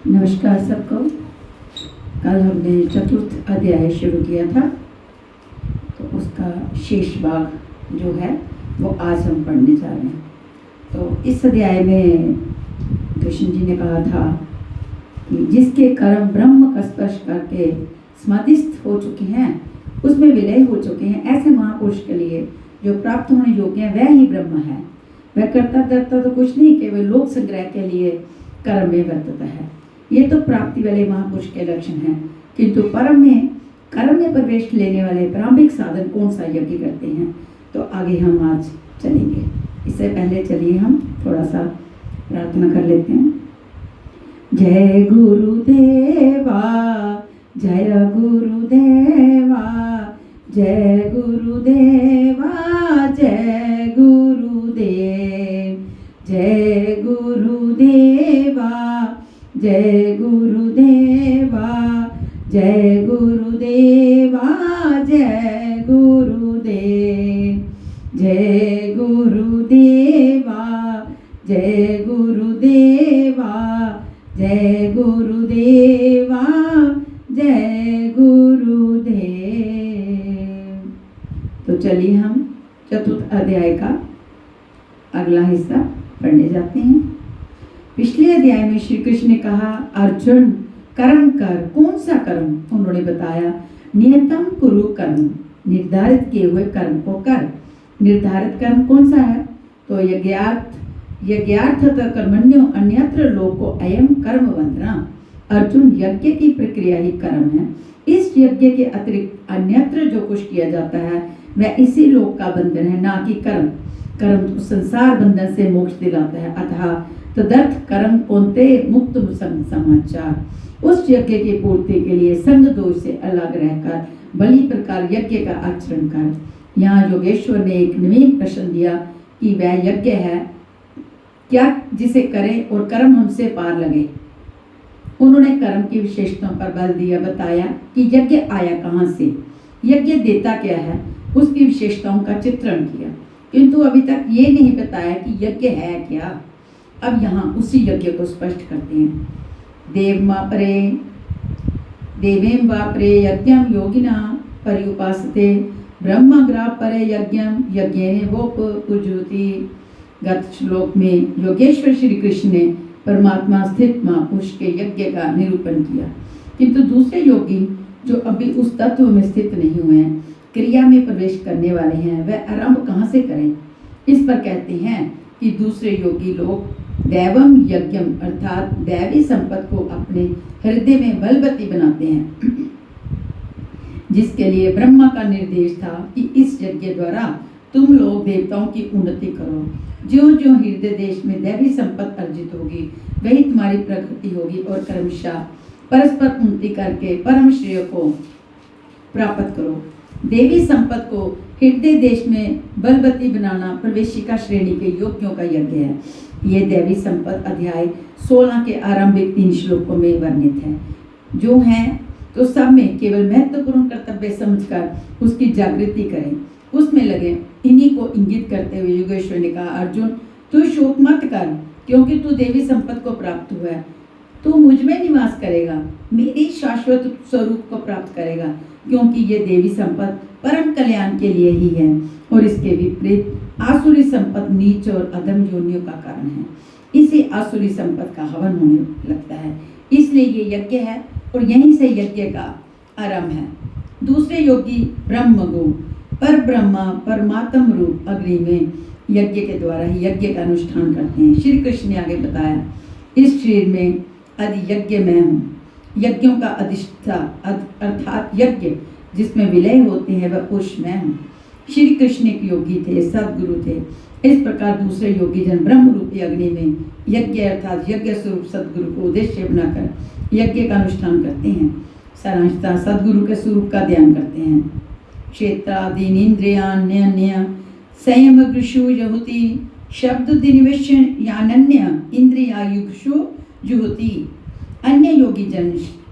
नमस्कार सबको। कल हमने चतुर्थ अध्याय शुरू किया था, तो उसका शेष भाग जो है वो आज हम पढ़ने जा रहे हैं। तो इस अध्याय में कृष्ण जी ने कहा था कि जिसके कर्म ब्रह्म का स्पर्श करके समाधिस्थ हो चुके हैं, उसमें विलय हो चुके हैं, ऐसे महापुरुष के लिए जो प्राप्त होने योग्य है वह ही ब्रह्म है। वह करता धरता तो कुछ नहीं, केवल लोक संग्रह के लिए कर्म में वर्तता है। ये तो प्राप्ति वाले महापुरुष के लक्षण हैं, किंतु परम में कर्म में प्रवेश लेने वाले प्रारंभिक साधन कौन सा यज्ञ करते हैं, तो आगे हम आज चलेंगे। इससे पहले चलिए हम थोड़ा सा प्रार्थना कर लेते हैं। जय गुरुदेवा, जय गुरुदेवा, जय गुरुदेवा, जय गुरुदेव, जय गुरुदेवा, जय गुरुदेवा, जय गुरुदेवा, जय गुरुदेव, जय गुरुदेवा, जय गुरुदेवा, जय गुरुदेवा, जय गुरुदेव। तो चलिए हम चतुर्थ अध्याय का अगला हिस्सा पढ़ने जाते हैं। पिछले अध्याय में श्री कृष्ण ने कहा, अर्जुन कर्म कर। कौन सा कर्म? उन्होंने बताया, नियतम कुरु कर्म, निर्धारित किए हुए कर्म को कर। निर्धारित कर्म कौन सा है? तो यज्ञार्थ कर्मण्यो अन्यत्र लोको अयम कर्म बंधना। अर्जुन, यज्ञ की प्रक्रिया ही कर्म है। इस यज्ञ के अतिरिक्त अन्यत्र जो कुछ किया जाता है वह इसी लोक का बंधन है, ना कि कर्म। कर्म तो संसार बंधन से मोक्ष दिलाता है, अतः तदर्थ कर्म कौन्ते मुक्त समाचार। उस यज्ञ की पूर्ति के लिए संग दोष से अलग रहकर बलि प्रकार यज्ञ का आचरण कर। यहाँ योगेश्वर ने एक नवीन प्रश्न दिया कि वह यज्ञ है क्या जिसे करें और कर्म हमसे पार लगे। उन्होंने कर्म की विशेषताओं पर बल दिया, बताया कि यज्ञ आया कहाँ से, यज्ञ देता क्या है, उसकी विशेषताओं का चित्रण किया, किंतु अभी तक ये नहीं बताया कि यज्ञ है क्या। अब यहाँ उसी यज्ञ को स्पष्ट करते हैं। देवेम वा परे यज्ञम योगिना पर्युपासते ब्रह्मग्राह परे यज्ञम यज्ञेन वोपजुति। गत श्लोक में योगेश्वर श्री कृष्ण ने परमात्मा स्थित महापुरुष के यज्ञ का निरूपण किया, किंतु दूसरे योगी जो अभी उस तत्व में स्थित नहीं हुए हैं, क्रिया में प्रवेश करने वाले हैं, वह आरंभ कहाँ से करें। इस पर कहते हैं कि दूसरे योगी लोग दैवम यज्ञम अर्थात दैवी संपत्ति को अपने हृदय में बलवती बनाते हैं, जिसके लिए ब्रह्मा का निर्देश था कि इस यज्ञ द्वारा तुम लोग देवताओं की उन्नति करो। जो जो हृदय देश में दैवी संपत्ति अर्जित होगी वही तुम्हारी प्रकृति होगी, और क्रमशः परस्पर उन्नति करके परम श्रेय को प्राप्त करो। देवी संपत्ति को हृदय देश में बलवती बनाना प्रवेशिका श्रेणी के योगियों का यज्ञ है। ये दैवी संपत्ति अध्याय 16 के आरंभिक 3 श्लोकों में वर्णित है। जो हैं तो सब में केवल महत्वपूर्ण कर्तव्य समझकर उसकी जागृति करें, उसमें लगे। इन्हीं को इंगित करते हुए योगेश्वर ने कहा, अर्जुन तू शोक मत कर, क्योंकि तू देवी संपत्ति को प्राप्त हुआ है। तू मुझ में निवास करेगा, मेरी शाश्वत स्वरूप को प्राप्त करेगा, क्योंकि ये देवी संपत्ति परम कल्याण के लिए ही है, और इसके विपरीत आसुरी संपत्ति नीच और अधम योनियों का कारण है। इसी आसुरी संपत्ति का हवन होने लगता है, इसलिए ये यज्ञ है और यहीं से यज्ञ का आरंभ है। दूसरे योगी ब्रह्मगु पर ब्रह्मा परमात्म रूप अग्नि में यज्ञ के द्वारा ही यज्ञ का अनुष्ठान करते हैं। श्री कृष्ण ने आगे बताया, इस शरीर में आदि यज्ञ मैं हूँ। यज्ञों का अधिष्ठा अर्थात यज्ञ जिसमें विलय होते हैं वह पुरुष मैं हूँ। श्री कृष्ण एक योगी थे, सदगुरु थे। इस प्रकार दूसरे योगी जन ब्रह्म रूपी अग्नि में यज्ञ अर्थात यज्ञ स्वरूप सदगुरु को उद्देश्य बनाकर यज्ञ का अनुष्ठान करते हैं। सारांशतः सदगुरु के स्वरूप का ध्यान करते हैं। क्षेत्रादीन इंद्रियान्य संयम गृषु जहुति शब्द दिनिवेशन यानन्य इंद्रियायुषु जुहुति। अन्य योगी जन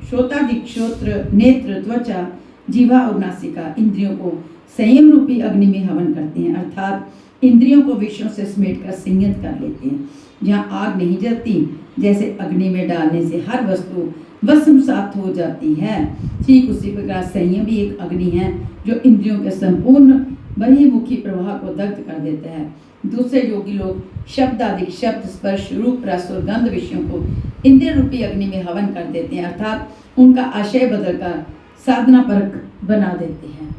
श्रोतादिक श्रोत्र नेत्र त्वचा जीवा और नासिका इंद्रियों को संयम रूपी अग्नि में हवन करते हैं, अर्थात इंद्रियों को विषयों से समेट कर संयत कर लेते हैं। जहाँ आग नहीं जलती, जैसे अग्नि में डालने से हर वस्तु भस्मसात हो जाती है, ठीक उसी प्रकार संयम भी एक अग्नि है जो इंद्रियों के संपूर्ण बहिर्मुखी प्रवाह को दग्ध कर देता है। दूसरे योगी लोग शब्द आदि शब्द, स्पर्श, रूप, रस और गंध विषयों को इंद्रिय रूपी अग्नि में हवन कर देते हैं, अर्थात उनका आशय बदलकर साधना परक बना देते हैं।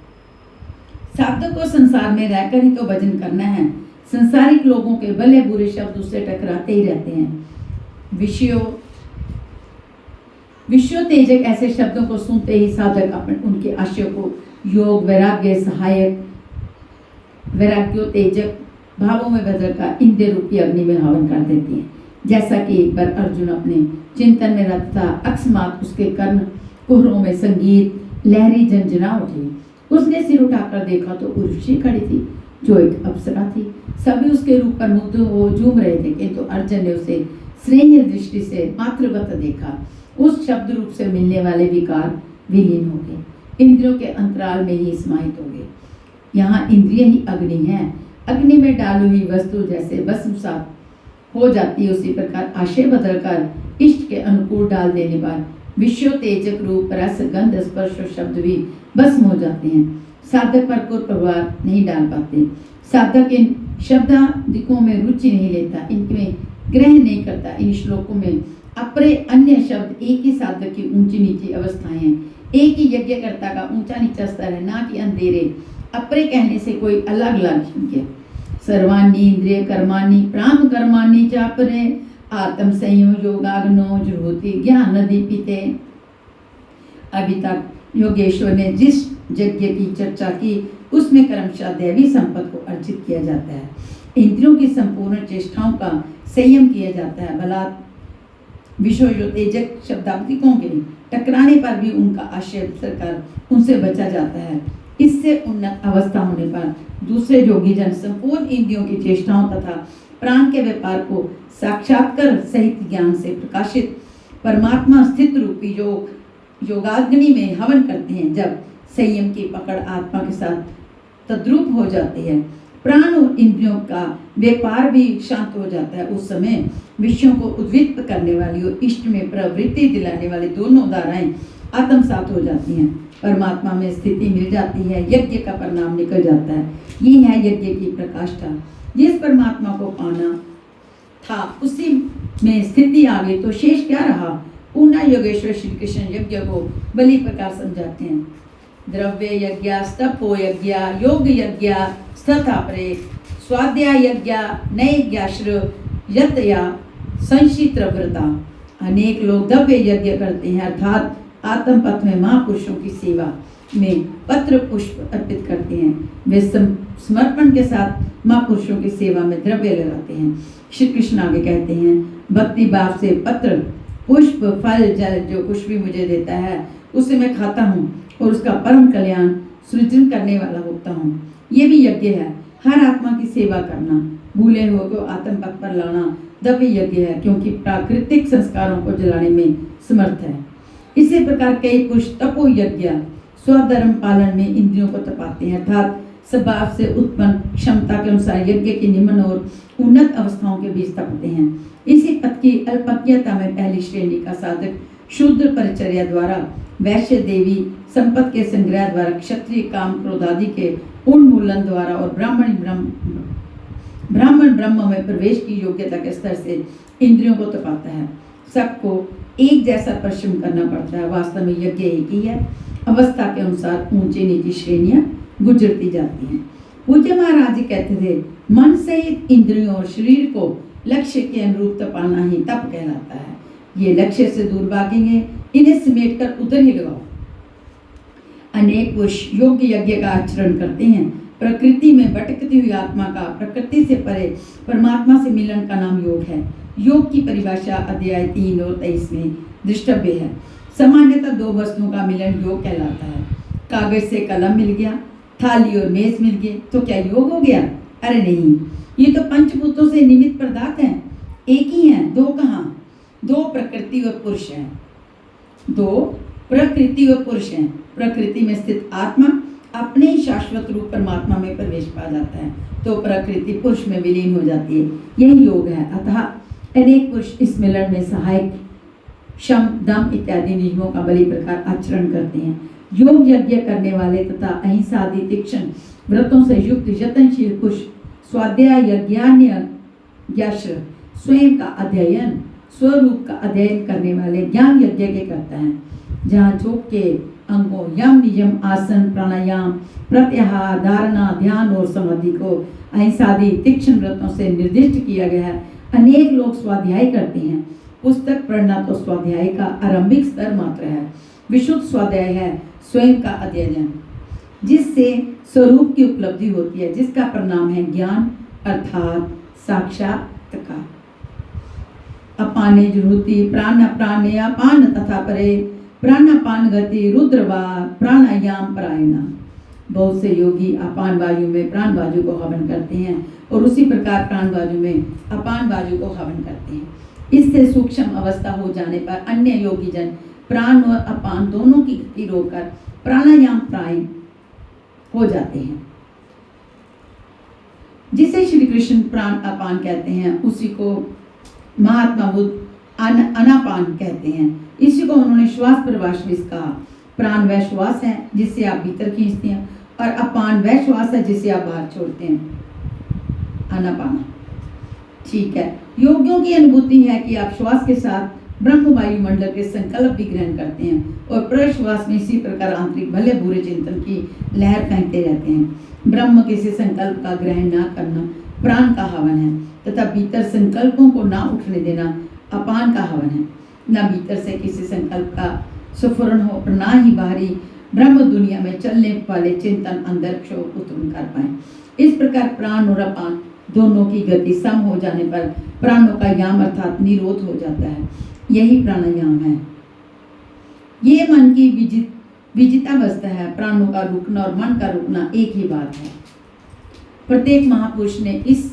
साधक को संसार में रहकर ही तो भजन करना है। संसारिक लोगों के भले बुरे शब्द उससे टकराते ही रहते हैं। विश्व तेजक ऐसे शब्दों को सुनते ही साधक अपने उनके आशय को योग, वैराग्य, सहायक, वैराग्योतेजक भावों में बदलकर इंद्रिय रूपी अग्नि में हवन कर देती हैं। जैसा कि एक बार अर्जुन अपने चिंतन में रत था, अकस्मात उसके कर्ण कुहरों में संगीत लहरी झंझना उठी। उसने सिर उठाकर देखा तो उर्वशी खड़ी थी, जो एक अप्सरा थी। सभी उसके रूप पर मुग्ध हो झूम रहे थे, किंतु अर्जुन ने उसे स्नेह दृष्टि से मातृवत देखा। उस शब्द रूप से मिलने वाले विकार विलीन हो गए, इंद्रियों के अंतराल में ही समाहित हो गए। यहाँ इंद्रिय ही अग्नि है। अग्नि में डाली हुई वस्तु जैसे भस्मसात हो जाती है, उसी प्रकार आशय बदलकर इष्ट के अनुकूल डाल देने पर विश्व तेजक, रूप, रस, गंध, स्पर्श और शब्द भी भस्म हो जाते हैं। साधक पर कोई प्रभाव नहीं डाल पाते। साधक इन शब्दादिकों में रुचि नहीं लेता, इनमें ग्रहण नहीं करता। इन श्लोकों में अपरे अन्य शब्द एक ही साधक की ऊंची नीची अवस्थाएं हैं, एक ही यज्ञकर्ता का ऊंचा नीचा स्तर है, ना कि अंधेरे अपरे कहने से कोई अलग अलग यज्ञ। सर्वाणी इंद्रिय कर्माणि प्राण कर्माणि चापरे आत्म संयम योगाग्नो जुहोति ज्ञान नदी पीते। अभी तक योगेश्वर ने जिस यज्ञ की चर्चा की उसमें क्रमशः दैवी संपत्ति को अर्जित किया जाता है, इंद्रियों की संपूर्ण चेष्टाओं का संयम किया जाता है। बलात् विश्वतेजक शब्दाब्दिकों के टकराने पर भी उनका आशय कर उनसे बचा जाता है। इससे उन्नत अवस्था होने पर दूसरे योगी जन संपूर्ण इंद्रियों की चेष्टाओं तथा प्राण के व्यापार को साक्षात्कार सहित ज्ञान से प्रकाशित परमात्मा स्थित रूपी योगाग्नि में हवन करते हैं। जब संयम की पकड़ आत्मा के साथ तद्रूप हो जाती है, प्राण और इंद्रियों का व्यापार भी शांत हो जाता है, उस समय विषयों को उद्विग्न करने वाली और इष्ट में प्रवृत्ति दिलाने वाली दोनों धाराएं आत्मसात हो जाती हैं, परमात्मा में स्थिति मिल जाती है, यज्ञ का परिणाम निकल जाता है। ये है यज्ञ की प्रकाष्ठा। जिस परमात्मा को पाना था उसी में स्थिति आ गई तो शेष क्या रहा। पूर्ण योगेश्वर श्री कृष्ण यज्ञ को बलि प्रकार समझाते हैं। द्रव्य यज्ञ, तपो यज्ञ, योग यज्ञ, स्थतापरे, स्वाध्याय यज्ञ, नैज्ञाश्र यतया संशित व्रता। अनेक लोग द्रव्य यज्ञ करते हैं, अर्थात आत्मपथ में महापुरुषों की सेवा में पत्र पुष्प अर्पित करते हैं। वे समर्पण के साथ महापुरुषों की सेवा में द्रव्य लगाते हैं। श्री कृष्ण आगे कहते हैं, भक्ति भाव से पत्र पुष्प फल जल जो कुछ भी मुझे देता है उसे मैं खाता हूँ और उसका परम कल्याण सृजन करने वाला होता हूँ। ये भी यज्ञ है। हर आत्मा की सेवा करना, भूले हुए को आत्म पथ पर लाना द्रव्य यज्ञ है, क्योंकि प्राकृतिक संस्कारों को जलाने में समर्थ है। इसी प्रकार कई पुरुष तपो यज्ञ स्वधर्म पालन में इंद्रियों को तपाते हैं, अर्थात स्वभाव से उत्पन्न क्षमता के अनुसार यज्ञ की निम्न और उन्नत अवस्थाओं के बीच तपते हैं। इसी पथ की अल्पज्ञता में पहली श्रेणी का साधक शूद्र परिचर्या द्वारा, वैश्य देवी संपत्ति के संग्रह द्वारा, क्षत्रिय काम क्रोध आदि के उन्मूलन द्वारा और ब्राह्मण ब्रह्म में प्रवेश की योग्यता के स्तर से इंद्रियों को तपाता है। सबको एक जैसा परिश्रम करना पड़ता है। वास्तव में यज्ञ एक ही है, अवस्था के अनुसार ऊंची नीची श्रेणियां गुजरती जाती हैं। पूज्य महाराज जी कहते थे, मन सहित इंद्रियों और शरीर को लक्ष्य के अनुरूप तपाना ही तप कहलाता है। ये लक्ष्य से दूर भागेंगे, इन्हें समेट कर उधर ही लगाओ। अनेक पुरुष योग्य यज्ञ का आचरण करते हैं। प्रकृति में भटकती हुई आत्मा का प्रकृति से परे परमात्मा से मिलन का नाम योग है। योग की परिभाषा अध्याय 3 और 23 में दृष्टव्य है। सामान्यतः दो वस्तुओं का मिलन योग कहलाता है। कागज से कलम मिल गया, थाली और मेज मिल गए तो क्या योग हो गया? अरे नहीं, ये तो पंचभूतों से निमित्त पदार्थ हैं, एक ही हैं। दो कहाँ? दो प्रकृति और पुरुष हैं। दो प्रकृति और पुरुष हैं। प्रकृति में स्थित आत्मा अपने ही शाश्वत रूप परमात्मा में प्रवेश पा जाता है तो प्रकृति पुरुष में विलीन हो जाती है। यही योग है। अतः अनेक पुरुष इस मिलन में सहायक शम दम इत्यादि नियमों का बड़ी प्रकार आचरण करते हैं। योग यज्ञ करने वाले तथा अहिंसा आदि तीक्ष्ण व्रतों से युक्त यत्नशील पुरुष स्वाध्याय यज्ञान्य ज्ञाश्र स्वयं का अध्ययन स्वरूप का अध्ययन करने वाले ज्ञान यज्ञ के करता है, जहाँ योग के अंगों यम नियम आसन प्राणायाम प्रत्याहार धारणा ध्यान और समाधि को अहिंसा आदि तीक्ष्ण व्रतों से निर्दिष्ट किया गया है। अनेक लोग स्वाध्याय करते हैं। पुस्तक पढ़ना तो स्वाध्याय का आरंभिक स्तर मात्र है। विशुद्ध स्वाध्याय है स्वयं का अध्ययन, जिससे स्वरूप की उपलब्धि होती है, जिसका परिणाम है ज्ञान अर्थात साक्षात्कार। अपाने जुहुति प्राण प्राणे अपान तथा परे प्राणापान गति रुद्रवार प्राणायाम परायणा। बहुत से योगी अपान वायु में प्राण वायु को हवन करते हैं और उसी प्रकार प्राण वायु में अपान वायु को हवन करते हैं। इससे सूक्ष्म अवस्था हो जाने पर अन्य योगी जन प्राण और अपान दोनों की गति रोककर प्राणायाम प्राण हो जाते हैं। जिसे श्री कृष्ण प्राण अपान कहते हैं, उसी को महात्मा बुद्ध अनापान कहते हैं। इसी को उन्होंने श्वास प्रश्वास कहा। प्राण वह श्वास है जिससे आप भीतर खींचते हैं और अपान वह श्वास है जिसे आप बाहर छोड़ते हैं, अनापान। ठीक है, योगियों की अनुभूति है कि आप श्वास के साथ ब्रह्म वायुमंडल के संकल्प भी ग्रहण करते हैं और प्रश्वास में इसी प्रकार आंतरिक भले बुरे चिंतन की लहर फेंकते रहते हैं। ब्रह्म किसी संकल्प का ग्रहण न करना प्राण का हवन है तथा भीतर संकल्पों को ना उठने देना अपान का हवन है। न भीतर से किसी संकल्प का स्फुरण हो और ना ही बाहरी ब्रह्म दुनिया में चलने वाले चिंतन अंदर क्षोभ उत्पन्न कर पाए। इस प्रकार प्राण और अपान दोनों की गति सम हो जाने पर प्राणों का याम अर्थात निरोध हो जाता है। यही प्राणायाम है। ये मन की विजितावस्था है। प्राणों का रुकना और मन का रुकना एक ही बात है। प्रत्येक महापुरुष ने इस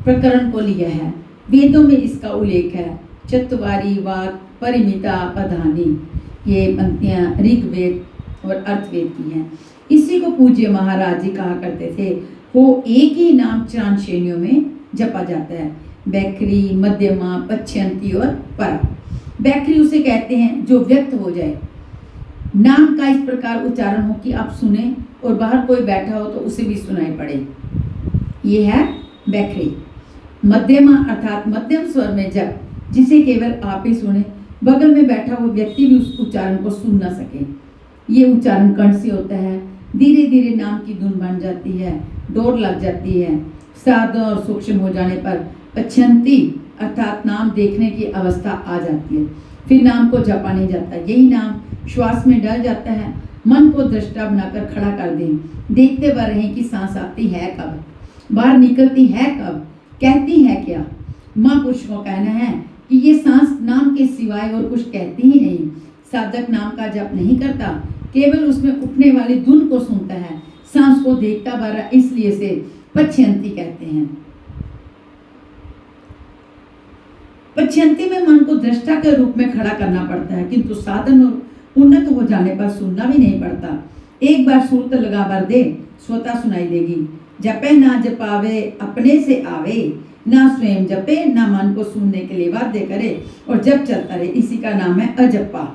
प्रकरण को लिया है। वेदों में इसका उल्लेख है। चतुवारी वाक परिमिता पधानी, ये पंक्तियां ऋग्वेद और अर्थवेद की हैं। इसी को पूज्य महाराज जी कहा करते थे। वो एक ही नाम 4 श्रेणियों में जपा जाता है, बैखरी मध्यमा पच्यंती और परा। बैखरी उसे कहते हैं जो व्यक्त हो जाए, नाम का इस प्रकार उच्चारण हो कि आप सुने और बाहर कोई बैठा हो तो उसे भी सुनाई पड़े, ये है बैखरी। मध्यमा अर्थात मध्यम स्वर में जप, जिसे केवल आप ही सुने, बगल में बैठा हुआ व्यक्ति भी उस उच्चारण को सुन ना सके। ये उच्चारण कंठ से होता है। धीरे धीरे नाम की धुन बन जाती है, डोर लग जाती है। साधन और सूक्ष्म हो जाने पर पच्छंती अर्थात नाम देखने की अवस्था आ जाती है। फिर नाम को जपा नहीं जाता, यही नाम श्वास में डल जाता है। मन को दृष्टा बनाकर खड़ा कर दें, देखते हुए रहें कि सांस आती है कब, बाहर निकलती है कब, कहती है क्या। महापुरुष को कहना है कि ये सांस नाम के सिवाय और कुछ कहती ही नहीं। साधक नाम का जप नहीं करता, केवल उसमें उठने वाली धुन को सुनता है, सांस को देखता बारा, इसलिए से पच्छयंती कहते हैं। पच्छयंती में मन को दृष्टा के रूप में खड़ा करना पड़ता है, किंतु साधन और उन्नत हो जाने पर सुनना भी नहीं पड़ता। एक बार सुरत लगा भर दे, स्वतः सुनाई देगी। जपे ना जपावे अपने से आवे, ना स्वयं जपे ना मन को सुनने के लिए बाध्य करे और जप चलता रहे, इसी का नाम है अजपा।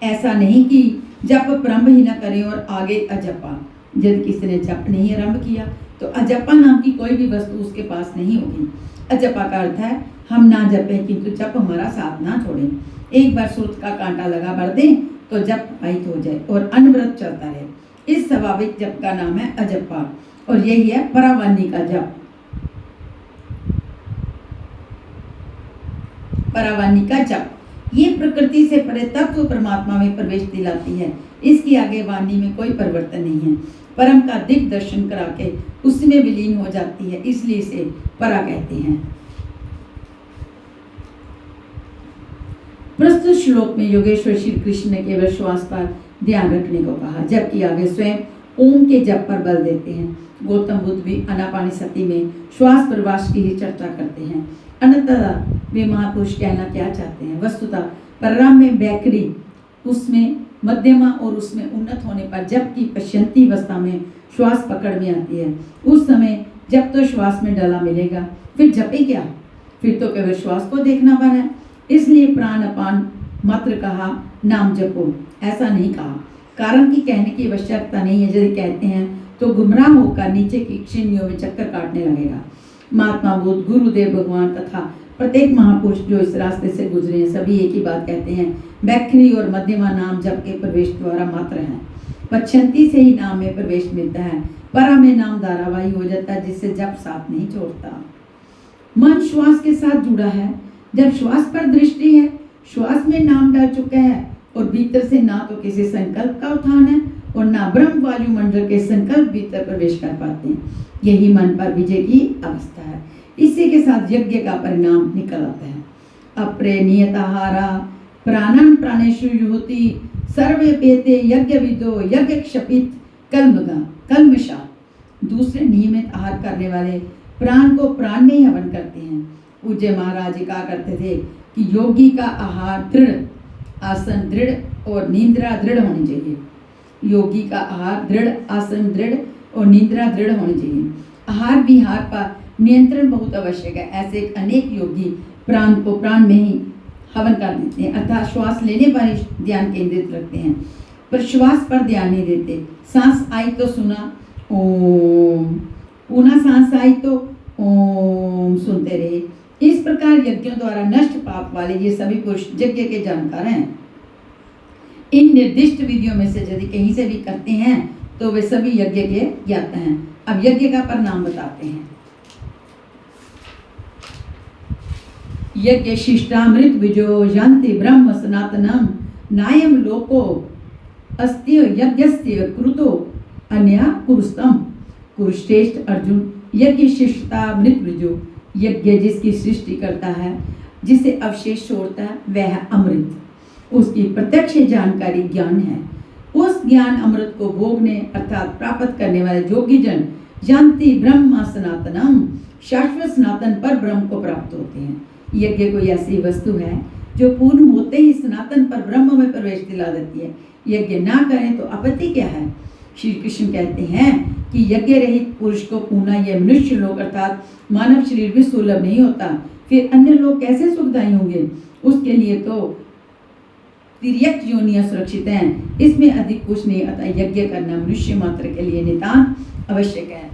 ऐसा नहीं कि जप प्रारंभ ही ना करे और आगे अजपा। यदि किसी ने जप नहीं आरंभ किया तो अजपा नाम की कोई भी वस्तु उसके पास नहीं होगी। अजपा का अर्थ है हम ना जपें किंतु जप हमारा साथ ना छोड़ें। एक बार सुरत का कांटा लगा भर दें तो जप प्रवाहित हो जाए और अनवरत चलता रहे। इस स्वाभाविक जप का नाम है अजपा और यही है परावाणी का जप। परावाणी का जप ये प्रकृति से परे तत्व परमात्मा में प्रवेश दिलाती है। इसकी आगे वाणी में कोई परिवर्तन नहीं है। परम का दिग् दर्शन करा के उसमें विलीन हो जाती है, इसलिए इसे परा कहते हैं। प्रस्तुत श्लोक में योगेश्वर श्री कृष्ण ने केवल श्वास पर ध्यान रखने को कहा, जबकि आगे स्वयं ओम के जप पर बल देते हैं। गौतम बुद्ध भी आनापानसति में श्वास प्रश्वास की ही चर्चा करते हैं। अनंततः वे महापुरुष कहना क्या चाहते हैं? वस्तुतः परम में बैकरी, उसमें मध्यमा और उसमें उन्नत होने पर जबकि पश्यंती अवस्था में श्वास पकड़ में आती है, उस समय जब तो श्वास में डला मिलेगा, फिर जपे क्या, फिर तो केवल श्वास को देखना बना है। इसलिए प्राण अपान मात्र कहा, नाम जपो ऐसा नहीं कहा। कारण की कहने की आवश्यकता नहीं है। यदि कहते हैं तो गुमराह होकर नीचे की श्रेणियों में चक्कर काटने लगेगा। महात्मा बुद्ध, गुरुदेव भगवान तथा प्रत्येक महापुरुष जो इस रास्ते से गुजरे हैं, सभी एक ही बात कहते हैं, बैखरी और मध्यमा नाम जप के प्रवेश द्वारा मात्र है। पच्छन्ती से ही नाम में प्रवेश मिलता है। परा में नाम धारावाही हो जाता है, जिससे जप साथ नहीं छोड़ता। मन श्वास के साथ जुड़ा है। जब श्वास पर दृष्टि है, श्वास में नाम डाल चुका है और भीतर से ना तो किसी संकल्प का उत्थान है और ना ब्रह्म वायुमंडल के संकल्प भीतर प्रवेश कर पाते हैं। यही मन पर विजय की अवस्था है। इसी के साथ यज्ञ का परिणाम निकल आता है। अप्रे नियताहारा प्राणन प्राणेषु युहोति सर्वे पेते यज्ञ विदो यज्ञ क्षपित कल्मषा। दूसरे नियमित आहार करने वाले प्राण को प्राण में ही हवन करते हैं। पूज्य महाराज जी कहा करते थे कि योगी का आहार दृढ़, आसन दृढ़ और निद्रा दृढ़ होनी चाहिए। योगी का आहार दृढ़, आसन दृढ़ और निद्रा दृढ़ होनी चाहिए। आहार विहार पर नियंत्रण बहुत आवश्यक है। ऐसे अनेक योगी प्राण को प्राण में ही हवन कर देते हैं, अर्थात श्वास लेने पर ही ध्यान केंद्रित रखते हैं, पर श्वास पर ध्यान नहीं देते। सांस आई तो सुना ओम, पुनः सांस आई तो ओम सुनते रहे। इस प्रकार यज्ञों द्वारा नष्ट पाप वाले ये सभी पुरुष यज्ञ के जानकार हैं। इन निर्दिष्ट विधियों में से यदि कहीं से भी करते हैं तो वे सभी यज्ञ के ज्ञाता हैं। अब यज्ञ का परिणाम बताते हैं। यज्ञ शिष्टामृत विजो यान्ति ब्रह्म सनातनम नायम लोको अस्त्य यज्ञस्त्य कृतो अन्या पुरुषतम। कुरुश्रेष्ठ अर्जुन, यज्ञ शिष्टामृत विजो, यज्ञ जिसकी सृष्टि करता है, जिसे अवशेष छोड़ता है, वह अमृत, उसकी प्रत्यक्ष जानकारी ज्ञान है। उस ज्ञान अमृत को भोगने अर्थात प्राप्त करने वाले योगी जन जानती ब्रह्म सनातनम, शाश्वत सनातन पर ब्रह्म को प्राप्त होते हैं। यज्ञ कोई ऐसी वस्तु है जो पूर्ण होते ही सनातन पर ब्रह्म में प्रवेश दिला देती है। यज्ञ ना करें तो आपत्ति क्या है? श्री कृष्ण कहते हैं कि यज्ञ रहित पुरुष को पुनः यह मनुष्य लोक अर्थात मानव शरीर भी सुलभ नहीं होता। फिर अन्य लोग कैसे सुखदायी होंगे? उसके लिए तो तिर्यक योनियां सुरक्षित हैं, इसमें अधिक कुछ नहीं। अतः यज्ञ करना मनुष्य मात्र के लिए नितांत आवश्यक है।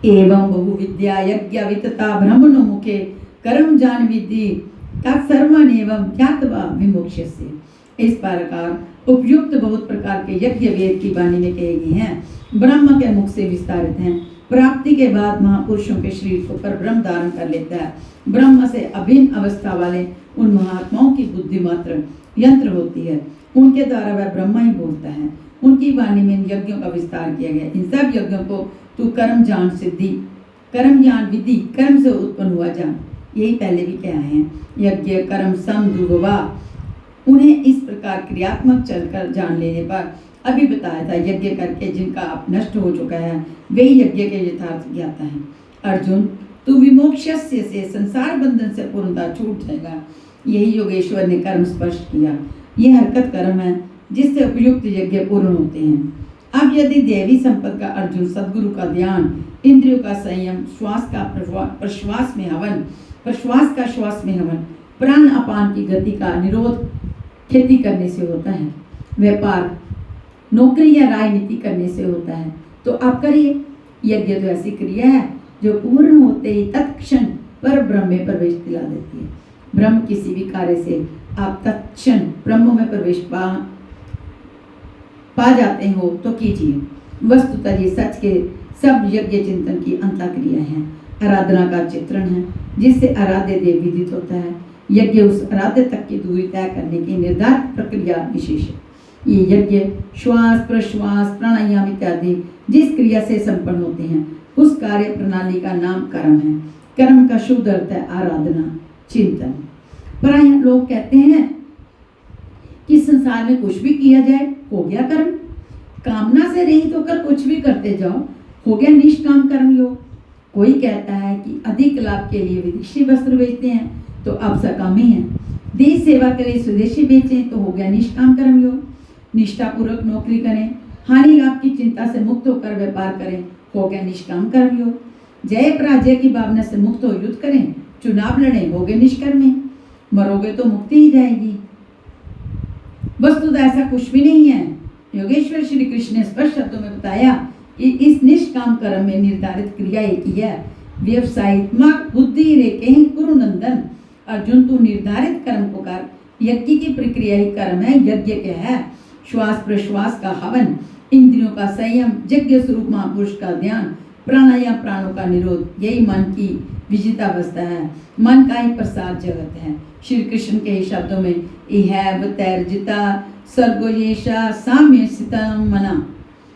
एवं बहुविद्या यज्ञ वितता ब्रह्मणो मुखे कर्म जान विधि तत्सर्वन एवं ज्ञात्वा विमोक्ष्यसे। इस प्रकार उपयुक्त बहुत प्रकार के यज्ञ वेद की वाणी में कहे गए हैं, ब्रह्म के मुख से विस्तारित हैं। प्राप्ति के बाद महापुरुषों के शरीर को पर ब्रह्म धारण कर लेता है। ब्रह्म से अभिन्न अवस्था वाले उन महात्माओं की बुद्धि मात्र यंत्र होती है, उनके द्वारा वह ब्रह्म ही बोलता है। उनकी वाणी में इन यज्ञों का विस्तार किया गया। इन सब यज्ञों को तू कर्म जान सिद्धि, कर्म ज्ञान विधि, कर्म से उत्पन्न हुआ जान, यही पहले भी कहा है। यज्ञ कर्म सम दुर्वा, उन्हें इस प्रकार क्रियात्मक चलकर जान लेने पर अभी बताया था। यज्ञ करके जिनका आप नष्ट हो चुका है वे यज्ञ के यथार्थ ज्ञाता है। अर्जुन, तू विमोक्षस्य से संसार बंधन से पूर्णतः छूट जाएगा। यही योगेश्वर ने कर्म स्पष्ट किया। यह हरकत कर्म है जिससे उपयुक्त यज्ञ पूर्ण होते हैं। अब यदि देवी संपद का अर्जुन, सद्गुरु का ध्यान, इंद्रियों का संयम, श्वास का प्रश्वास में हवन, प्रश्वास का श्वास में हवन, प्राण अपान की गति का निरोध खेती करने से होता है, व्यापार, नौकरी या राजनीति करने से होता है, तो आप करिए। यज्ञ तो ऐसी क्रिया है जो पूर्ण होते ही तत्क्षण पर ब्रह्म में प्रवेश दिला देती है। ब्रह्म किसी भी कार्य से आप तत्क्षण ब्रह्म में प्रवेश पा जाते हो तो कीजिए। वस्तुतः ये सच के सब यज्ञ चिंतन की अंतःक्रिया है, आराधना का चित्रण है, जिससे आराध्य देव विदित होता है। यज्ञ उस आराध्य तक की दूरी तय करने की निर्धारित प्रक्रिया विशेष है। ये यज्ञ श्वास प्रश्वास प्राणायाम इत्यादि जिस क्रिया से संपन्न होते हैं उस कार्य प्रणाली का नाम कर्म है। कर्म का शुद्ध अर्थ है आराधना, चिंतन। प्राय लोग कहते हैं कि संसार में कुछ भी किया जाए हो गया कर्म, कामना से रहित होकर कुछ भी करते जाओ हो गया निष्काम कर्म योग। कोई कहता है कि अधिक लाभ के लिए विदेशी वस्त्र बेचते हैं तो अब सकामी है, देश सेवा के लिए स्वदेशी बेचें तो हो गया निष्काम कर्म योग। निष्ठापूर्वक नौकरी करें, हानि लाभ की चिंता से मुक्त होकर व्यापार करें, हो गया निष्काम कर्म योग। जय पराजय की भावना से मुक्त हो युद्ध करें, चुनाव लड़े, होगे निष्कर्मे, मरोगे तो मुक्ति ही जाएगी। वस्तुतः ऐसा कुछ भी नहीं है। योगेश्वर श्री कृष्ण ने स्पष्ट शब्दों में बताया कि इस निष्काम कर्म में निर्धारित क्रिया एक ही है। व्यवसायित्मक बुद्धि रेखे कुरुनंदन, अर्जुन तू निर्धारित कर्म को कर। यज्ञ की प्रक्रिया ही कर्म है, यज्ञ क्या है? श्वास प्रश्वास का हवन, इंद्रियों का संयम, यज्ञ स्वरूप महापुरुष का ध्यान, प्राणायाम प्राणों का निरोध, यही मन की विजितावस्था है। मन का ही प्रसाद जगत है। श्री कृष्ण के ही शब्दों में इहैव तैर्जिता सर्गोयेशा साम्य सितम मना,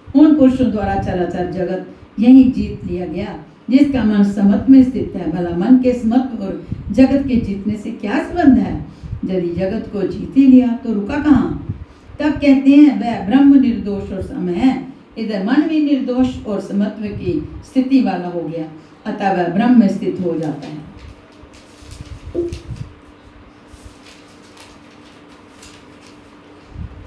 उन पुरुषों द्वारा चराचर जगत यही जीत लिया गया जिसका मन समत्व में स्थित है। भला मन के समत्व और जगत के जीतने से क्या संबंध है? यदि जगत को जीत ही लिया तो रुका कहाँ? तब कहते हैं वह ब्रह्म निर्दोष और सम है। इधर मन भी निर्दोष और समत्व की स्थिति वाला हो गया, अतः वह ब्रह्म में स्थित हो जाता है।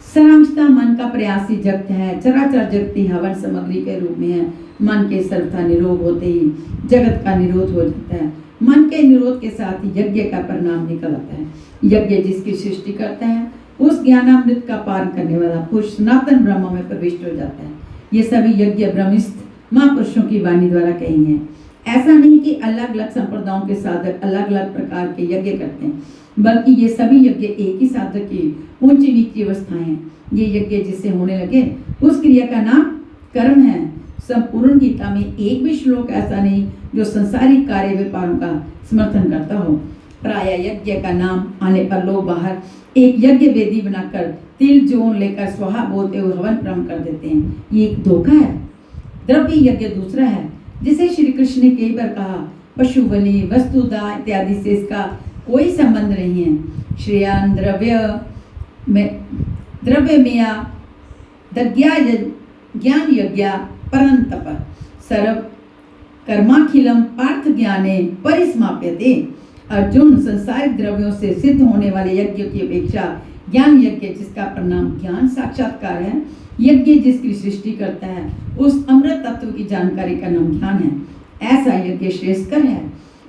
सारांशतः मन का प्रयास ही जगत है। चराचर जगती हवन सामग्री के रूप में है। मन के सर्वथा निरोध होते ही जगत का निरोध हो जाता है। मन के निरोध के साथ ही यज्ञ का परिणाम निकल आता है। यज्ञ जिसकी सृष्टि करता है उस ज्ञानामृत का पान करने वाला पुरुष सनातन ब्रह्म में प्रविष्ट हो जाता है। ये सभी यज्ञ ब्रह्मिस्थ महापुरुषों की वाणी द्वारा कही हैं। ऐसा नहीं कि अलग अलग संप्रदायों के साधक अलग अलग प्रकार के यज्ञ करते हैं, बल्कि ये सभी यज्ञ एक ही साधक की ऊंची नीची अवस्थाएं हैं। ये यज्ञ जिससे होने लगे उस क्रिया का नाम कर्म है। संपूर्ण गीता में एक भी श्लोक ऐसा नहीं जो संसारिक कार्य व्यापारों का समर्थन करता हो। प्राय यज्ञ का नाम आने पर लोग बाहर एक यज्ञ वेदी बनाकर तिल जोन लेकर स्वाहा बोलते हुए हवन प्रारंभ कर देते हैं। ये एक धोखा है। द्रव्य यज्ञ दूसरा है, जिसे श्री कृष्ण ने कई बार कहा। पशु बलि, वस्तुदा इत्यादि से इसका कोई संबंध नहीं है। श्रेयान द्रव्य मेया ज्ञान यज्ञ परंतप सर्व कर्माखिलम पार्थ ज्ञाने परिसमाप्यते। अर्जुन, संसारिक द्रव्यों से सिद्ध होने वाले यज्ञ की अपेक्षा ज्ञान यज्ञ जिसका परिणाम ज्ञान साक्षात्कार है, यज्ञ जिसकी सृष्टि करता है, उस अमृत तत्व की जानकारी का नाम ज्ञान है। ऐसा यज्ञ श्रेष्ठकर है।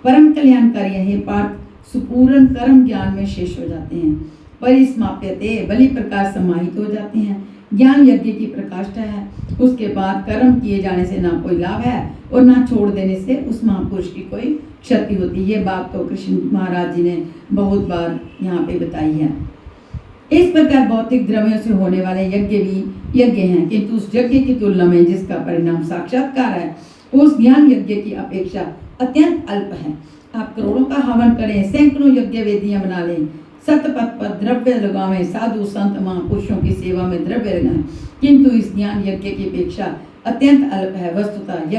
परम कल्याणकारी है पार्थ, सुपूर्ण कर्म ज्ञान में शेष हो जाते हैं। परिसमाप्यते, बलि प्रकार समाहित हो जाते हैं। ज्ञान यज्ञ की प्रकाष्ठा है। उसके बाद कर्म किए जाने से ना कोई लाभ है और ना छोड़ देने से उस महापुरुष की कोई क्षति होती है। ये बात तो कृष्ण महाराज जी ने बहुत बार यहाँ पे बताई है। इस प्रकार भौतिक द्रव्यों से होने वाले यज्ञ भी यज्ञ हैं, किंतु उस यज्ञ की तुलना में जिसका परिणाम साक्षात्कार है उस ज्ञान यज्ञ की अपेक्षा अत्यंत अल्प है। आप करोड़ों का हवन करें, सैकड़ों यज्ञ वेदियां बना लें, सतपथ पर द्रव्य लगावें, साधु संत महापुरुषों की सेवा में द्रव्य लगाएं, किंतु इस ज्ञान यज्ञ की अपेक्षा अत्यंत अल्प है। वस्तुतः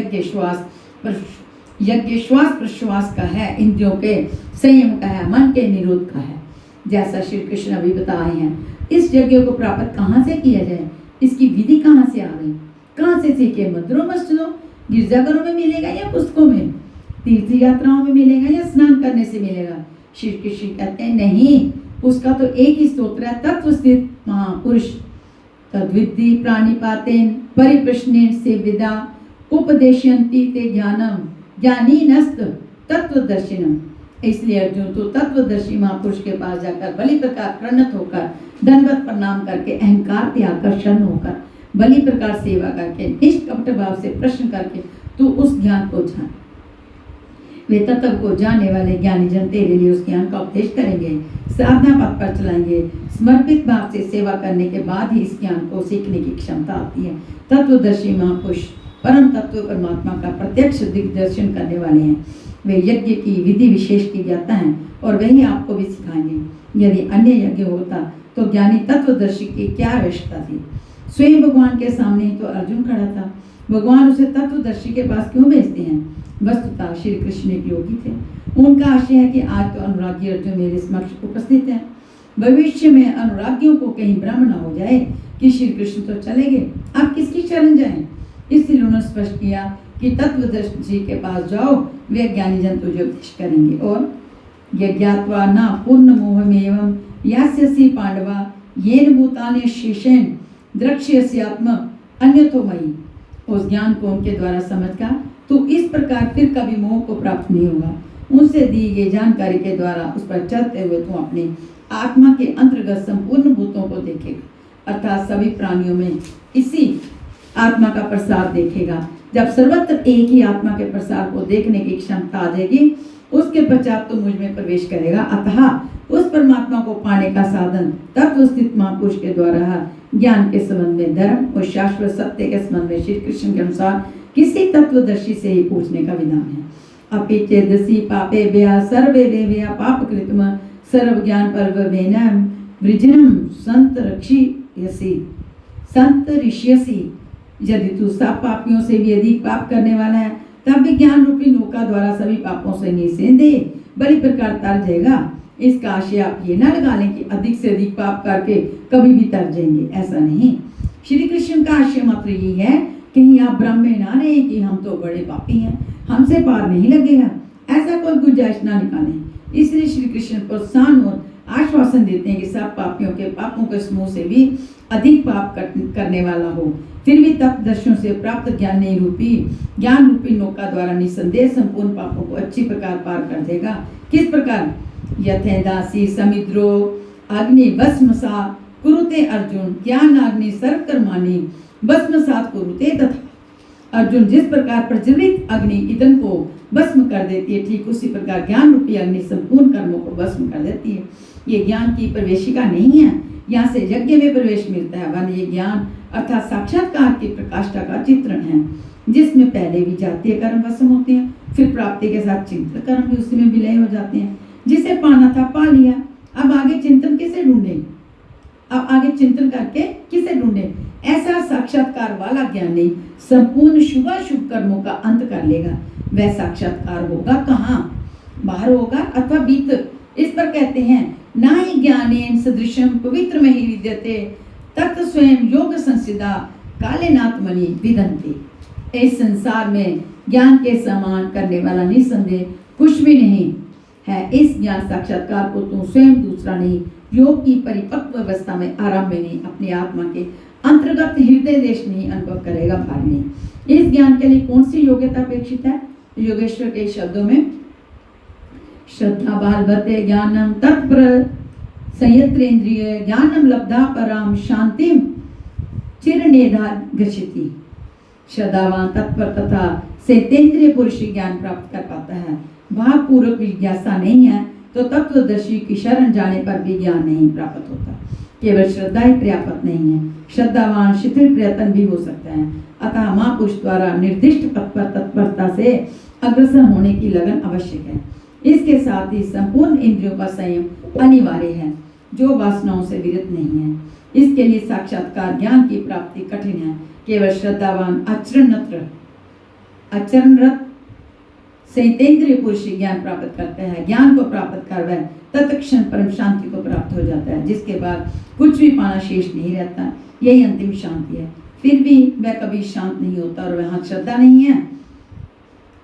यज्ञ श्वास प्रश्वास का है, इंद्रियों के संयम का है, मन के निरोध का है, जैसा श्री कृष्ण अभी बताए हैं। इस यज्ञ को प्राप्त कहाँ से किया जाए, इसकी विधि कहाँ से आ गई, कहाँ से सीखे? मंदिरों मस्जिदों गिरजाघरों में मिलेगा या पुस्तकों में, तीर्थ यात्राओं में मिलेगा या स्नान करने से मिलेगा? श्री कृष्ण कहते हैं नहीं, उसका तो एक ही स्तोत्र है, तत्वस्थित महापुरुष तद्विद्धि प्राणिपातेन परिप्रश्नेन से विदा उपदेशयन्ति ते ज्ञानम ज्ञानी नस्त तत्वदर्शिनम। इसलिए अर्जुन तो तत्वदर्शी महापुरुष के पास जाकर बलि प्रकार प्रणत होकर दंडवत प्रणाम करके अहंकार त्याग कर शरण होकर बलि प्रकार सेवा करके निष्कपट भाव से प्रश्न करके तू उस ज्ञान को जान। वे तत्व को जानने वाले ज्ञानी जन तेरे लिए उस ज्ञान का उपदेश करेंगे, साधना पथ पर चलाएंगे। समर्पित भाव से सेवा करने के बाद ही इस ज्ञान को सीखने की क्षमता आती है। तत्वदर्शी महापुरुष परम तत्व परमात्मा का प्रत्यक्ष दिग्दर्शन करने वाले हैं। वे यज्ञ की विधि विशेष की ज्ञाता हैं और वही आपको भी सिखाएंगे। यदि अन्य यज्ञ होता तो ज्ञानी तत्वदर्शी की क्या आवश्यकता थी? स्वयं भगवान के सामने ही तो अर्जुन खड़ा था, भगवान उसे तत्वदर्शी के पास क्यों भेजते हैं? वस्तुतः श्री कृष्ण एक योगी थे। उनका आशय है कि आज तो अनुरागी अर्जुन मेरे समक्ष उपस्थित है, भविष्य में अनुरागियों को कहीं भ्रम न हो जाए कि श्री कृष्ण तो चले गए, आप किसकी शरण जाएं? इसलिए उन्होंने स्पष्ट किया कि तत्वदर्शी के पास जाओ, वे ज्ञानी जन तुझे उपदेश करेंगे। और यज्ञात्वा न पूर्ण मोहमेवं यास्यसि पांडवा येन भूतानि शेषेण द्रक्ष्यस्यात्म अन्यथोमयि। उस ज्ञान को उनके द्वारा समझकर तो इस प्रकार फिर कभी मोह को प्राप्त नहीं होगा। उनसे दी गई जानकारी के द्वारा उस पर चलते हुए तू अपनी आत्मा के अंतर्गत संपूर्ण भूतों को देखेगा, अर्थात सभी प्राणियों में इसी आत्मा का प्रसार देखेगा। जब सर्वत्र एक ही आत्मा के प्रसार को देखने की क्षमता आ जाएगी, उसके पश्चात तो मुझ में प्रवेश करेगा। अतः उस परमात्मा को पाने का साधन तत्व स्थित महापुरुष के द्वारा ज्ञान के संबंध में, धर्म और शाश्वत सत्य के संबंध में श्री कृष्ण के अनुसार किसी तत्वदर्शी से ही पूछने का विधान है। अपि चेदसि पापे व्यया सर्वे देवया पाप कृतम सर्व ज्ञान पर्ववेनम वृजनम संत ऋष्यसि। यदि तू सब पापियों से भी अधिक पाप करने वाला है, तब भी ज्ञान रूपी नौका द्वारा सभी पापों से निस्संदेह बड़ी प्रकार तर जाएगा। इसका आशय आप ये ना लगा लें कि अधिक से अधिक पाप करके कभी भी तर जाएंगे, ऐसा नहीं। श्री कृष्ण का आशय मात्र यही है कहीं आप भ्रम में ना रहे कि हम तो बड़े पापी हैं, हमसे पार नहीं लगेगा, ऐसा कोई गुंजाइश ना निकालें। इसलिए श्री कृष्ण प्रोत्साहन और आश्वासन देते हैं कि सब पापियों के पापों के समूह से भी अधिक पाप करने वाला हो, फिर भी तत्वदर्शियों से प्राप्त ज्ञान रूपी नौका द्वारा निस्संदेह संपूर्ण पापों को अच्छी प्रकार पार कर देगा। किस प्रकार? यथेदासी समुद्रो अग्नि भस्मसा कुरुते अर्जुन ज्ञानाग्नि सर्वकर्माणि भस्मसात कुरुते। तथा अर्जुन, जिस प्रकार प्रज्वलित अग्नि ईंधन को भस्म कर देती है, ठीक उसी प्रकार ज्ञान रूपी अग्नि संपूर्ण कर्मों को भस्म कर देती है। ये ज्ञान की प्रवेशिका नहीं है, यहाँ से यज्ञ में प्रवेश मिलता है, वरन ये ज्ञान अर्थात साक्षात्कार की प्रकाष्ठा का चित्रण है, जिसमें पहले भी जातीय कर्म भस्म होते हैं, फिर प्राप्ति के साथ चिंतन कर्म भी उसी में विलय हो जाते हैं। जिसे पाना था पा लिया, अब आगे चिंतन किसे ढूंढे? अब आगे चिंतन करके किसे ढूंढे? ऐसा साक्षात्कार वाला ज्ञानी संपूर्ण शुभाशुभ कर्मों का अंत कर लेगा। वह साक्षात्कार होगा कहाँ? बाहर होगा अथवा भीतर? इस पर कहते हैं ना ही ज्ञानेन सदृशम पवित्र में ही विद्यते तत् स्वयं योग संसिदा कालेनात्मनि विदन्ति। इस संसार में ज्ञान के समान करने वाला निसंदेह कुछ भी नहीं है। इस ज्ञान साक्षात्कार को तू स्वयं दूसरा नहीं, योग की परिपक्व अवस्था में आराम में नहीं, अपनी आत्मा के अंतर्गत हृदय देश नहीं अनुभव करेगा, बाहर नहीं। इस ज्ञान के लिए कौन सी योग्यता अपेक्षित है? योगेश्वर के शब्दों में श्रद्धा बालवते ज्ञानम तत्पर संयत्रेन्द्रिय ज्ञानम लब्धा पराम शांतिम चिरनेधा गच्छति। श्रद्धावान तत्पर तथा सेतेंद्रिय पुरुष ज्ञान प्राप्त कर पाता है। भावपूर्वक जिज्ञासा नहीं है तो तत्वदर्शी की शरण जाने पर भी ज्ञान नहीं प्राप्त होता। केवल श्रद्धा ही पर्याप्त नहीं है, श्रद्धावान शिथिल प्रयत्न भी हो सकता है। अतः महापुरुष द्वारा निर्दिष्ट पथ पर तत्परता से अग्रसर होने की लगन आवश्यक है। इसके साथ ही संपूर्ण इंद्रियों का संयम अनिवार्य है, जो वासनाओं से विरत नहीं है। इसके लिए साक्षात्कार ज्ञान की प्राप्ति कठिन है। केवल श्रद्धावान आचरणरत सेतेंद्रिय पुरुष ज्ञान प्राप्त करते हैं। ज्ञान को प्राप्त कर वह तत्क्षण परम शांति को प्राप्त हो जाता है, जिसके बाद कुछ भी पाना शेष नहीं रहता। यही अंतिम शांति है। फिर भी वह कभी शांत नहीं होता और वहाँ श्रद्धा नहीं है।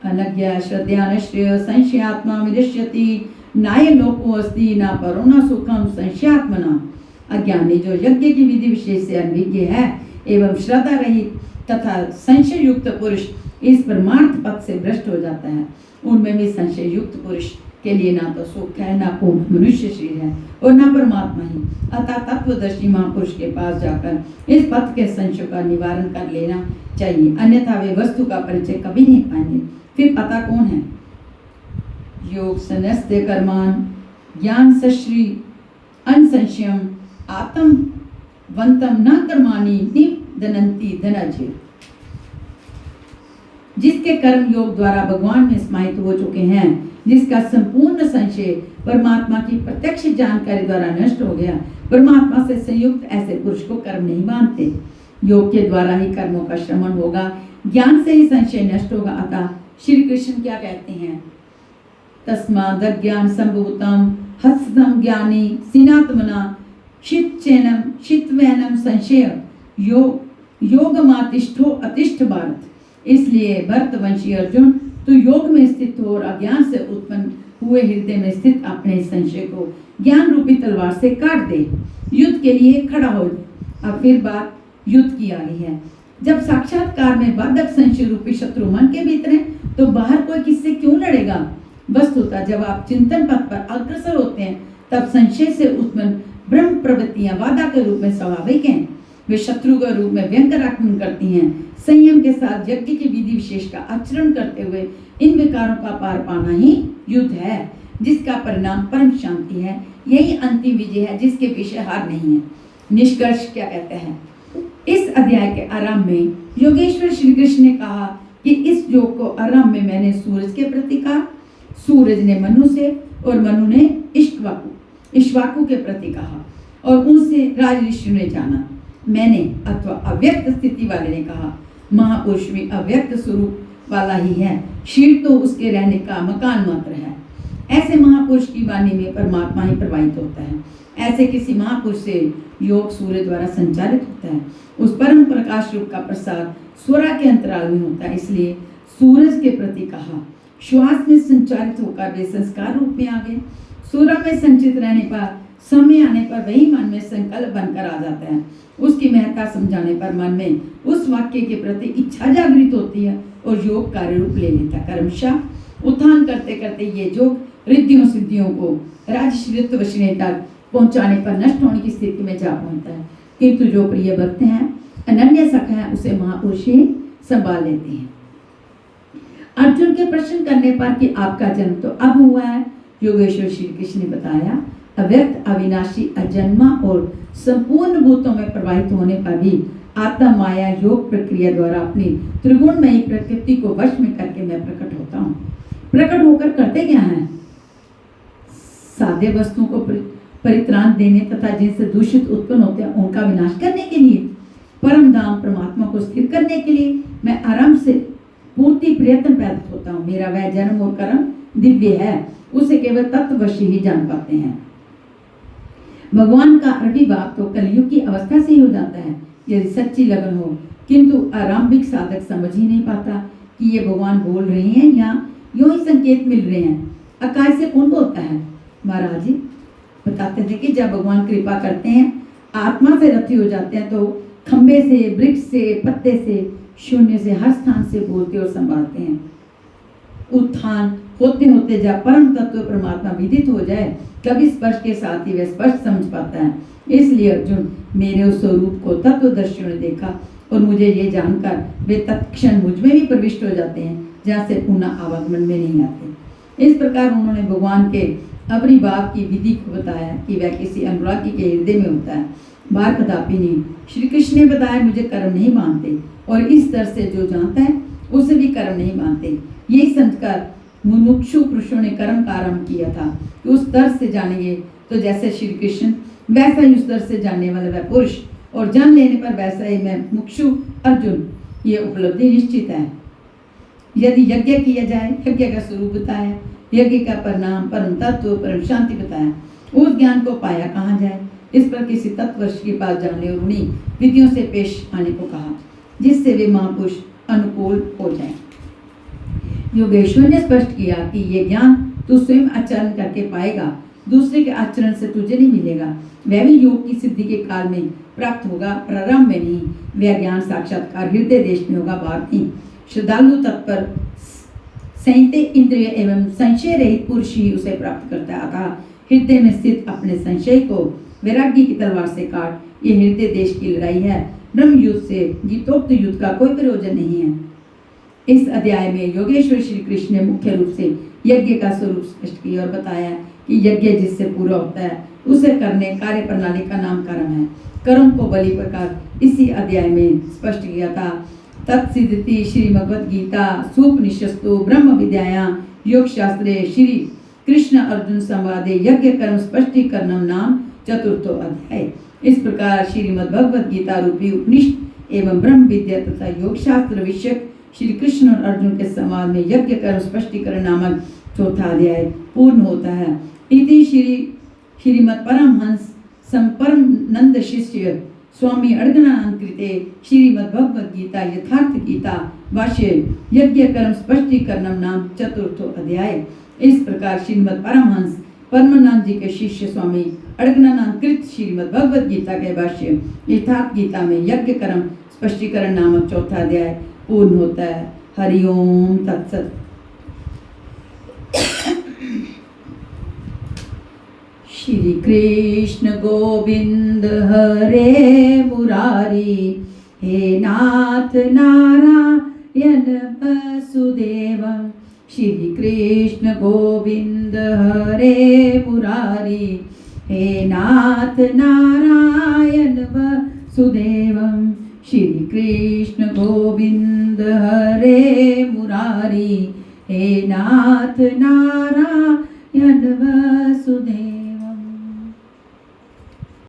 अनज्ञा श्रद्धा निश्चय संशयात्मा विदश्यति नाय लोको अस्ति न परो न सुखम संशयात्मना। अज्ञानी जो यज्ञ की विधि विशेष से अनभिज्ञ है एवं श्रद्धा रहित तथा संशय युक्त पुरुष इस परमार्थ पथ से भ्रष्ट हो जाता है। उनमें भी संशय युक्त पुरुष के लिए ना तो सुख है, ना पूर्ण मनुष्य शरीर है और ना परमात्मा ही। अतः तत्वदर्शी महापुरुष के पास जाकर इस पथ के संशय का निवारण कर लेना चाहिए, अन्यथा वे वस्तु का परिचय कभी नहीं पाएंगे। फिर पता कौन है? योग संन्यस्ते कर्मान ज्ञान सश्री अनसंशयम आत्मवंतम न कर्माणि निदनन्ति धनंजय। जिसके कर्म योग द्वारा भगवान में समाहित हो चुके हैं, जिसका संपूर्ण संशय परमात्मा की प्रत्यक्ष जानकारी द्वारा नष्ट हो गया, परमात्मा से संयुक्त ऐसे पुरुष को कर्म नहीं मानते। योग के द्वारा ही कर्मों का श्रवण होगा, ज्ञान से ही संशय नष्ट होगा। अतः श्री कृष्ण क्या कहते हैं? तस्माद् अज्ञान संभूतम हस्तम ज्ञानी सिनात्मना शितचैनम शितवैनम संशय योगमातिष्ठो अतिष्ठ भारत। इसलिए भरतवंशी अर्जुन, तू योग में स्थित हो और अज्ञान से उत्पन्न हुए हृदय में स्थित अपने संशय को ज्ञान रूपी तलवार से काट दे, युद्ध के लिए खड़ा हो। अब फिर बात युद्ध की आ रही है। जब साक्षात्कार में बाधक संशय रूपी शत्रु मन के भीतर है, तो बाहर कोई किससे क्यों लड़ेगा? वस्तुतः जब आप चिंतन पथ पर अग्रसर होते हैं तब संशय से उत्पन्न ब्रह्म प्रवृत्तियां बाधा के रूप में स्वाभाविक हैं। वे शत्रु के रूप में व्यंग्य आक्रमण करती हैं। संयम के साथ यज्ञ की विधि विशेष का आचरण करते हुए इन विकारों का पार पाना ही युद्ध है, जिसका परिणाम परम शांति है। यही अंतिम विजय है, जिसके पीछे हार नहीं है। निष्कर्ष क्या कहते हैं? इस अध्याय के आरंभ में योगेश्वर श्री कृष्ण ने कहा कि इस योग को आरंभ में मैंने सूरज के प्रति कहा, सूरज ने मनु से और मनु ने इक्ष्वाकु के प्रति कहा और उनसे राज ऋषियों ने जाना। मैंने अथवा अव्यक्त स्थिति वाले ने कहा। महापुरुष में अव्यक्त स्वरूप वाला ही है, शरीर तो उसके रहने का मकान मात्र है। ऐसे महापुरुष की वाणी में परमात्मा ही प्रवाहित होता है। ऐसे किसी महापुरुष से योग सूर्य द्वारा संचालित होता है। उस परम प्रकाश रूप का प्रसार स्वरा के अंतराल में होता है। इसलिए सूरज के प्रति कहा। श्वास में संचालित होकर वे संस्कार रूप में आ गए। सूर्य में संचित रहने पर समय आने पर वही मन में संकल्प बनकर आ जाता है। उसकी महत्ता समझाने पर मन में उस वाक्य के प्रति इच्छा जागृत होती है और योग कार्य रूप ले लेता है। क्रमशः उत्थान करते करते ये योग रिद्धियों सिद्धियों को राजश्रित्व वशने तक पहुंचाने पर नष्ट होने की स्थिति में जा पहुंचता है। किंतु जो प्रिय भक्त हैं, अनन्य सख हैं, उसे महापुरुष ही संभाल लेते हैं। अर्जुन के प्रश्न करने पर कि आपका जन्म तो अब हुआ है, योगेश्वर श्री कृष्ण ने बताया अव्यक्त अविनाशी अजन्मा और संपूर्ण भूतों में प्रवाहित होने पर भी आत्मा माया योग प्रक्रिया द्वारा अपनी त्रिगुणमयी प्रकृति को वश में करके मैं प्रकट होता हूँ। प्रकट होकर करते क्या है? सादे वस्तुओं को परित्राण देने तथा जिनसे दूषित उत्पन्न होते हैं उनका विनाश करने के लिए, परम धाम परमात्मा को स्थिर करने के लिए मैं आराम से पूर्ति प्रयत्न पैदा होता हूँ। मेरा वह जन्म और कर्म दिव्य है, उसे केवल तत्ववश ही जान पाते हैं। भगवान का आविर्भाव तो कलयुग की अवस्था से ही हो जाता है यदि सच्ची लगन हो, किंतु आरंभिक साधक समझ ही नहीं पाता कि ये भगवान बोल रहे हैं या यूं ही संकेत मिल रहे हैं। आकाश से कौन बोलता है? महाराज जी बताते थे कि जब भगवान कृपा करते हैं, आत्मा से रथी हो जाते हैं, तो खंबे से, वृक्ष से, पत्ते से, शून्य से, हर स्थान से बोलते और संभालते हैं। उत्थान होते होते जब परम तत्व परमात्मा विदित हो जाए तब स्पर्श के साथ ही वह स्पष्ट समझ पाता है। इसलिए अर्जुन मेरे उस स्वरूप को तत्वदर्शियों ने देखा और मुझे ये जानकर वे तत्क्षण मुझ में भी प्रविष्ट हो जाते हैं, जहाँ से पुनः आवागमन में नहीं आते। इस प्रकार उन्होंने भगवान के आविर्भाव की विधि को बताया कि वह किसी अनुरागी के हृदय में होता है, बाहर कदापि नहीं। श्री कृष्ण ने बताया मुझे कर्म नहीं मानते और इस तरह से जो जानता है उसे भी कर्म नहीं मानते। यही समझकर मुमुक्षु पुरुषों ने कर्म का आरंभ किया था कि उस तरह से जानेंगे तो जैसे श्री कृष्ण वैसा ही उस तरह से जानने वाला वह पुरुष, और जान लेने पर वैसा ही मैं मुक्षु अर्जुन। ये उपलब्धि निश्चित है। यदि यज्ञ किया जाए, यज्ञ का स्वरूप बताया, यज्ञ का परिणाम परम तत्व परम शांति बताया, उस ज्ञान को पाया कहाँ जाए? इस पर किसी तत्वश के पास जाने और उन्हीं विधियों से पेश आने को कहा, जिससे वे महापुरुष अनुकूल हो जाए। योगेश्वर ने स्पष्ट किया कि ये ज्ञान तू स्वयं आचरण करके पाएगा, दूसरे के आचरण से तुझे नहीं मिलेगा। वह भी योग की सिद्धि के काल में प्राप्त होगा, प्रारंभ में नहीं। वह ज्ञान साक्षात्कार हृदय देश में होगा, बात नहीं। श्रद्धालु तत्पर संयत इंद्रिय एवं संशय रहित पुरुष ही उसे प्राप्त करता है। अतः हृदय में स्थित अपने संशय को वैराग्य की तलवार से काट। ये हृदय देश की लड़ाई है, ब्रह्म युद्ध से गीतोक्त युद्ध का कोई प्रयोजन नहीं है। इस अध्याय में योगेश्वर श्री कृष्ण ने मुख्य रूप से यज्ञ का स्वरूप स्पष्ट किया और बताया कि यज्ञ जिससे पूरा होता है उसे करने कार्य प्रणाली का नाम कर्म है। कर्म को बलि प्रकार इसी अध्याय में स्पष्ट किया था। तत्सिद्धि श्रीमद्भगवद गीता सुपनिषस्तु ब्रह्म विद्यायां योग शास्त्रे श्री कृष्ण अर्जुन संवादे यज्ञ कर्म स्पष्टीकरणम नाम चतुर्थो अध्याय। इस प्रकार श्रीमद्भगवद गीता रूपी उपनिषद एवं ब्रह्म विद्या तथा योग शास्त्र विषयक श्री कृष्ण और अर्जुन के संवाद में यज्ञ कर्म स्पष्टीकरण नामक चौथा अध्याय पूर्ण होता है। इति श्रीमद् परमहंस संपरमानंद शिष्य स्वामी अड़गनानंद कृते श्रीमद्भगवद गीता यथार्थ गीता भाष्य यज्ञ कर्म स्पष्टीकरणम नाम चतुर्थो अध्याय। इस प्रकार श्रीमद् परमहंस परमानंद जी के शिष्य स्वामी अड़गनानंद कृत श्रीमद्भगवद गीता के भाष्य यथार्थ गीता में यज्ञ कर्म स्पष्टीकरण नामक चौथा अध्याय पूर्ण होता है। हरिओम तत्सत। श्री कृष्ण गोविंद हरे मुरारी, हे नाथ नारायण वसुदेवं। श्री कृष्ण गोविंद हरे मुरारी, हे नाथ नारायण वसुदेवं। श्री कृष्ण गोविंद हरे मुरारी, हे नाथ नारायण वसुदेव।